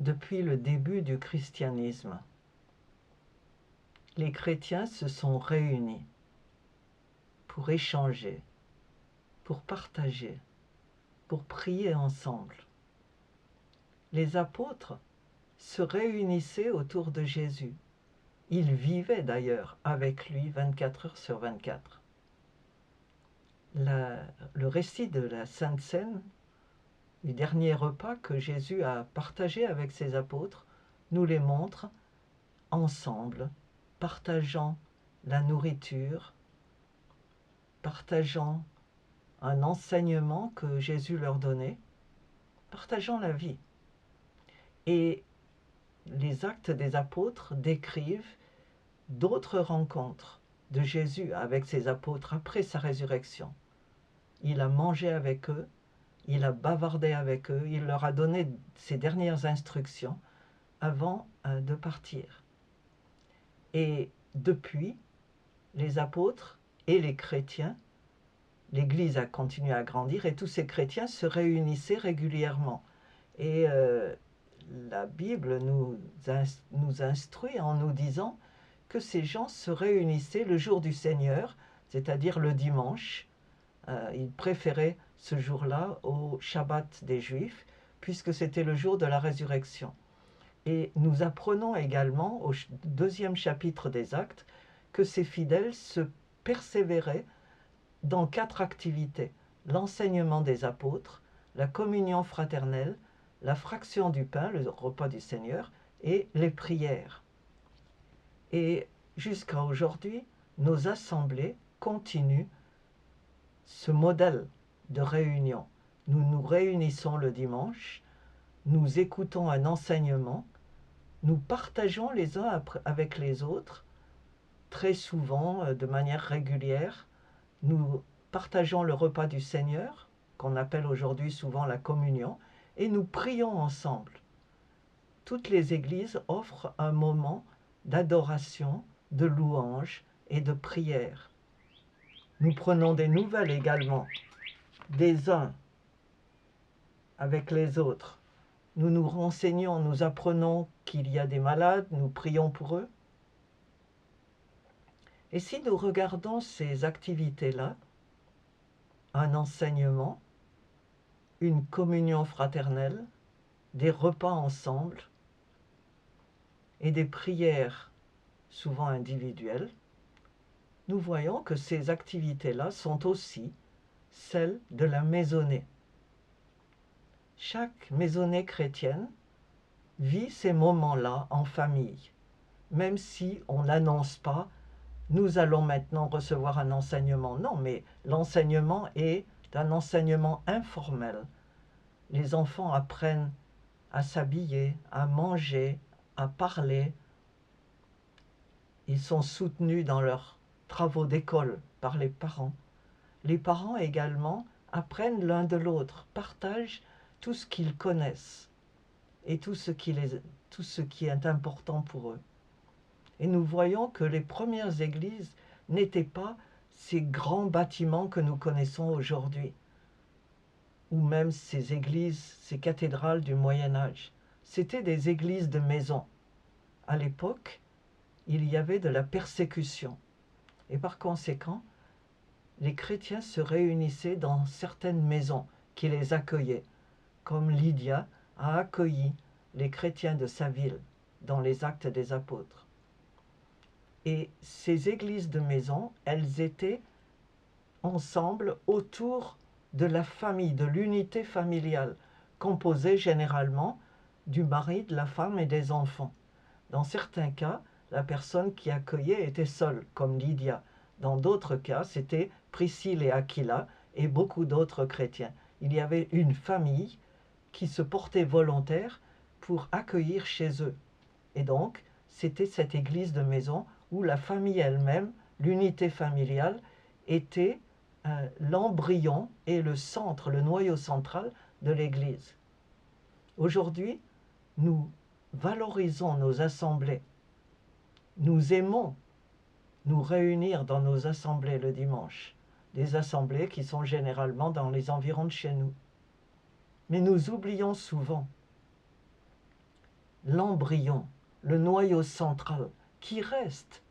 depuis le début du christianisme, les chrétiens se sont réunis pour échanger, pour partager, pour prier ensemble. Les apôtres se réunissaient autour de Jésus. Ils vivaient d'ailleurs avec lui 24 heures sur 24. Le récit de la Sainte Seine, du dernier repas que Jésus a partagé avec ses apôtres, nous les montre ensemble, partageant la nourriture, partageant un enseignement que Jésus leur donnait, partageant la vie. Et les actes des apôtres décrivent d'autres rencontres de Jésus avec ses apôtres après sa résurrection. Il a mangé avec eux, il a bavardé avec eux, il leur a donné ses dernières instructions avant de partir. Et depuis, les apôtres et les chrétiens, l'Église a continué à grandir et tous ces chrétiens se réunissaient régulièrement. Et la Bible nous instruit en nous disant que ces gens se réunissaient le jour du Seigneur, c'est-à-dire le dimanche. Ils préféraient ce jour-là au Shabbat des Juifs, puisque c'était le jour de la résurrection. Et nous apprenons également au deuxième chapitre des Actes que ces fidèles se persévéraient dans 4 activités: l'enseignement des apôtres, la communion fraternelle, la fraction du pain, le repas du Seigneur, et les prières. Et jusqu'à aujourd'hui, nos assemblées continuent ce modèle de réunion. Nous nous réunissons le dimanche, nous écoutons un enseignement, nous partageons les uns avec les autres, très souvent, de manière régulière. Nous partageons le repas du Seigneur, qu'on appelle aujourd'hui souvent la communion, et nous prions ensemble. Toutes les églises offrent un moment d'adoration, de louange et de prière. Nous prenons des nouvelles également des uns avec les autres. Nous nous renseignons, nous apprenons qu'il y a des malades, nous prions pour eux. Et si nous regardons ces activités-là, un enseignement, une communion fraternelle, des repas ensemble et des prières souvent individuelles, nous voyons que ces activités-là sont aussi celles de la maisonnée. Chaque maisonnée chrétienne vit ces moments-là en famille, même si on n'annonce pas « nous allons maintenant recevoir un enseignement ». Non, mais l'enseignement est un enseignement informel. Les enfants apprennent à s'habiller, à manger, à parler. Ils sont soutenus dans leurs travaux d'école par les parents. Les parents également apprennent l'un de l'autre, partagent tout ce qu'ils connaissent et tout ce qui est important pour eux. Et nous voyons que les premières églises n'étaient pas ces grands bâtiments que nous connaissons aujourd'hui, ou même ces églises, ces cathédrales du Moyen-Âge. C'était des églises de maison. À l'époque, il y avait de la persécution. Et par conséquent, les chrétiens se réunissaient dans certaines maisons qui les accueillaient, comme Lydia a accueilli les chrétiens de sa ville dans les Actes des Apôtres. Et ces églises de maison, elles étaient ensemble autour de la famille, de l'unité familiale, composée généralement du mari, de la femme et des enfants. Dans certains cas, la personne qui accueillait était seule, comme Lydia. Dans d'autres cas, c'était Priscille et Aquila et beaucoup d'autres chrétiens. Il y avait une famille qui se portait volontaire pour accueillir chez eux. Et donc, c'était cette église de maison où la famille elle-même, l'unité familiale, était l'embryon et le centre, le noyau central de l'Église. Aujourd'hui, nous valorisons nos assemblées. Nous aimons nous réunir dans nos assemblées le dimanche, des assemblées qui sont généralement dans les environs de chez nous. Mais nous oublions souvent l'embryon, le noyau central, qui reste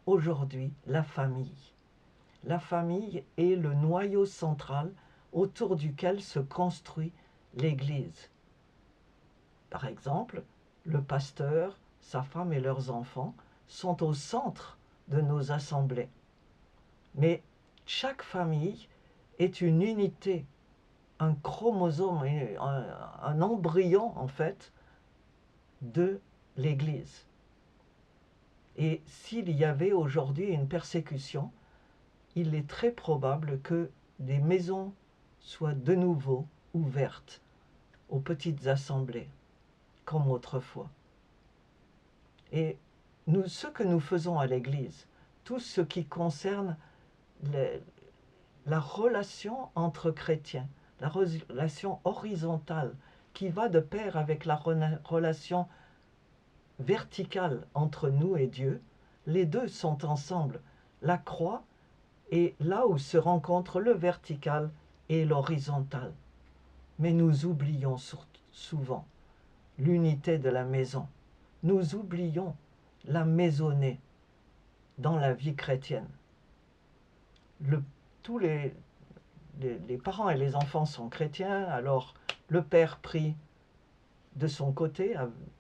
aujourd'hui la famille. La famille est le noyau central autour duquel se construit l'Église. Par exemple, le pasteur, sa femme et leurs enfants sont au centre de nos assemblées. Mais chaque famille est une unité, un chromosome, un embryon en fait de l'Église. Et s'il y avait aujourd'hui une persécution, il est très probable que des maisons soient de nouveau ouvertes aux petites assemblées, comme autrefois. Et ce que nous faisons à l'Église, tout ce qui concerne la relation entre chrétiens, la relation horizontale qui va de pair avec la relation verticale entre nous et Dieu, les deux sont ensemble. La croix est là où se rencontrent le vertical et l'horizontal. Mais nous oublions souvent l'unité de la maison. Nous oublions la maisonnée dans la vie chrétienne. Tous les parents et les enfants sont chrétiens, alors le père prie de son côté,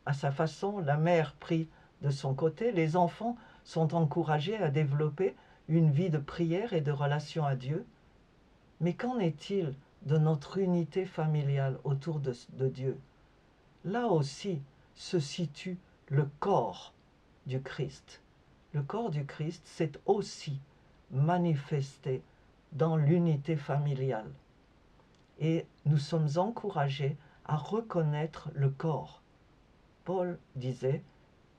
à sa façon, la mère prie de son côté, les enfants sont encouragés à développer une vie de prière et de relation à Dieu. Mais qu'en est-il de notre unité familiale autour de Dieu? Là aussi se situe le corps du Christ. Le corps du Christ s'est aussi manifesté dans l'unité familiale. Et nous sommes encouragés à reconnaître le corps. Paul disait,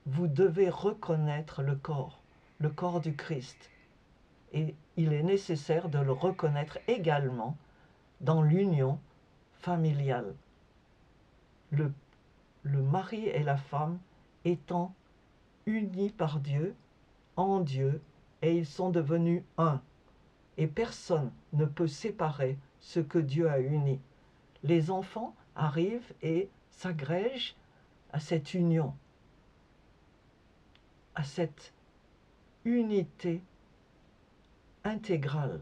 vous devez reconnaître le corps du Christ. Et il est nécessaire de le reconnaître également dans l'union familiale. Le mari et la femme étant unis par Dieu, en Dieu, et ils sont devenus un. Et personne ne peut séparer ce que Dieu a uni. Les enfants arrivent et s'agrègent à cette union, à cette unité intégrale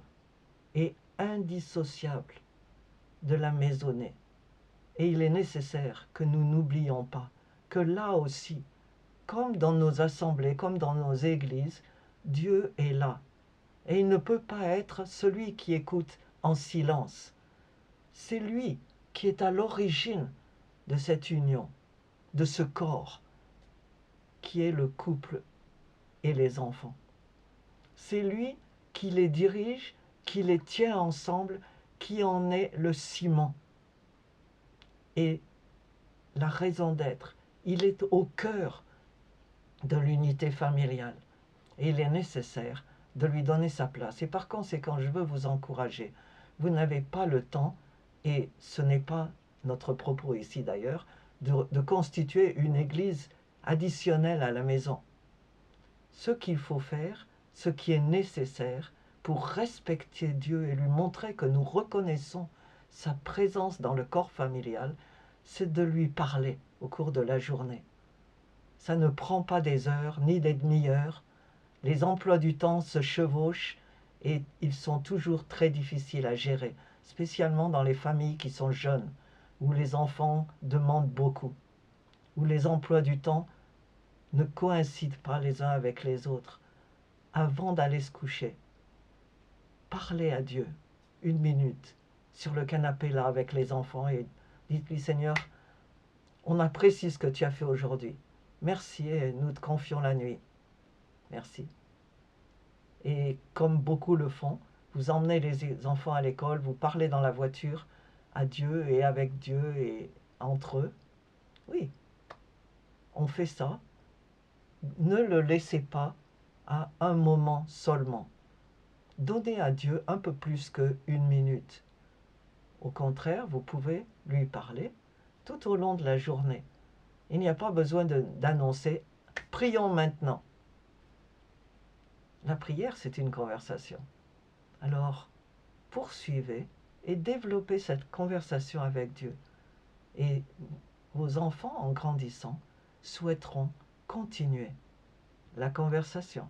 et indissociable de la maisonnée. Et il est nécessaire que nous n'oublions pas que là aussi, comme dans nos assemblées, comme dans nos églises, Dieu est là. Et il ne peut pas être celui qui écoute en silence. C'est lui qui est à l'origine de cette union, de ce corps, qui est le couple et les enfants. C'est lui qui les dirige, qui les tient ensemble, qui en est le ciment et la raison d'être. Il est au cœur de l'unité familiale et il est nécessaire de lui donner sa place. Et par conséquent, je veux vous encourager. Vous n'avez pas le temps, et ce n'est pas notre propos ici d'ailleurs, de constituer une église additionnelle à la maison. Ce qu'il faut faire, ce qui est nécessaire pour respecter Dieu et lui montrer que nous reconnaissons sa présence dans le corps familial, c'est de lui parler au cours de la journée. Ça ne prend pas des heures ni des demi-heures. Les emplois du temps se chevauchent et ils sont toujours très difficiles à gérer, spécialement dans les familles qui sont jeunes, où les enfants demandent beaucoup, où les emplois du temps ne coïncident pas les uns avec les autres. Avant d'aller se coucher, parlez à Dieu 1 minute sur le canapé là avec les enfants et dites-lui, Seigneur, on apprécie ce que tu as fait aujourd'hui. Merci et nous te confions la nuit. Merci. Et comme beaucoup le font, vous emmenez les enfants à l'école, vous parlez dans la voiture à Dieu et avec Dieu et entre eux. Oui, on fait ça. Ne le laissez pas à un moment seulement. Donnez à Dieu un peu plus qu'1 minute. Au contraire, vous pouvez lui parler tout au long de la journée. Il n'y a pas besoin d'annoncer « Prions maintenant ». La prière, c'est une conversation. Alors, poursuivez et développez cette conversation avec Dieu. Et vos enfants, en grandissant, souhaiteront continuer la conversation.